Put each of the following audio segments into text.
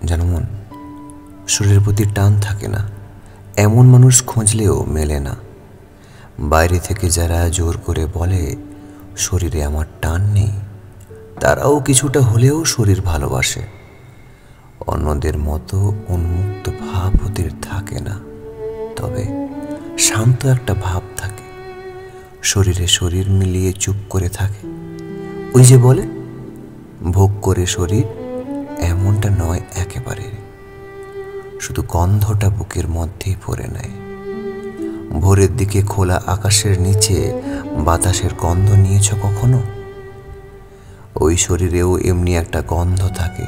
জানো মন, শরীরের প্রতি টান থাকে না এমন মানুষ খুঁজলেও মেলে না। বাইরে থেকে যারা জোর করে বলে শরীরে আমার টান নেই, তারাও কিছুটা হলেও শরীর ভালোবাসে। অন্যদের মতো উন্মুক্ত ভাব ওদের থাকে না, তবে শান্ত একটা ভাব থাকে। শরীরে শরীর মিলিয়ে চুপ করে থাকে। ওই যে বলে ভোগ করে শরীর, এমনটা নয় একেবারে। শুধু গন্ধটা বুকের মধ্যেই ভরে নেয়। ভোরের দিকে খোলা আকাশের নিচে বাতাসের গন্ধ নিয়েছ কখনো? ওই শরীরেও এমনি একটা গন্ধ থাকে।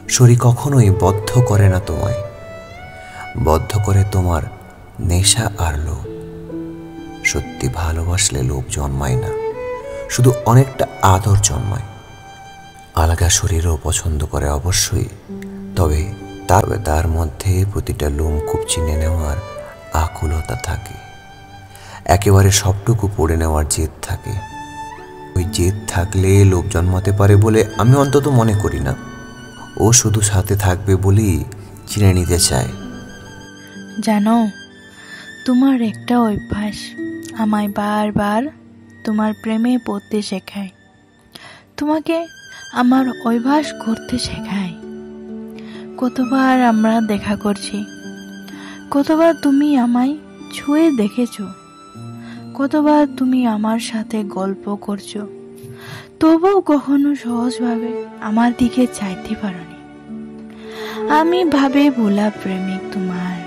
শরীর কখনোই বদ্ধ করে না তোমায়, বদ্ধ করে তোমার নেশা আর লোভ। সত্যি ভালোবাসলে লোভ জন্মায় না, শুধু অনেকটা আদর জন্মায়। আলাদা শরীরও পছন্দ করে অবশ্যই, তবে তার মধ্যে প্রতিটা লোম খুব চিনে নেওয়ার আকুলতা থাকে। একেবারে সবটুকু পড়ে নেওয়ার জেদ থাকে। ওই জেদ থাকলে লোভ জন্মাতে পারে বলে আমি অন্তত মনে করি না। ও শুধু সাথে থাকবে বলেই চিনে নিতে চায়। জানো, তোমার একটা অভ্যাস আমায় বারবার তোমার প্রেমে পড়তে শেখায়, তোমাকে আমার অভ্যাস করতে শেখায়। কতবার আমরা দেখা করছি, কতবার তুমি আমায় ছুঁয়ে দেখেছো, কতবার তুমি আমার সাথে গল্প করছো, তবুও কখনো সহজভাবে আমার দিকে চাইতে পারোনি। আমি ভাবে ভোলা প্রেমিক তোমার।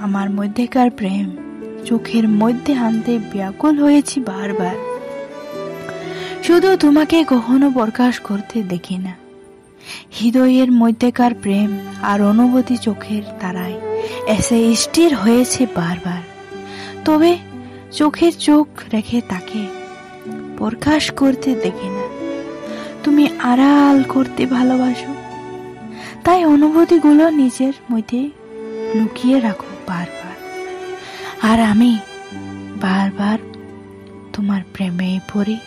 আমার মধ্যেকার প্রেম চোখের মধ্যে আনতে ব্যাকুল হয়েছি বারবার। শুধু তোমাকে কখনো প্রকাশ করতে দেখি না। হৃদয়ের মধ্যেকার প্রেম আর অনুভূতি চোখের তারায় এসে স্থির হয়েছে বারবার। তবে চোখের চোখ রেখে তাকে প্রকাশ করতে দেখি না। তুমি আড়াল করতে ভালোবাসো, তাই অনুভূতিগুলো নিজের মধ্যে লুকিয়ে রাখো বারবার। আর আমি বারবার তোমার প্রেমে পড়ি।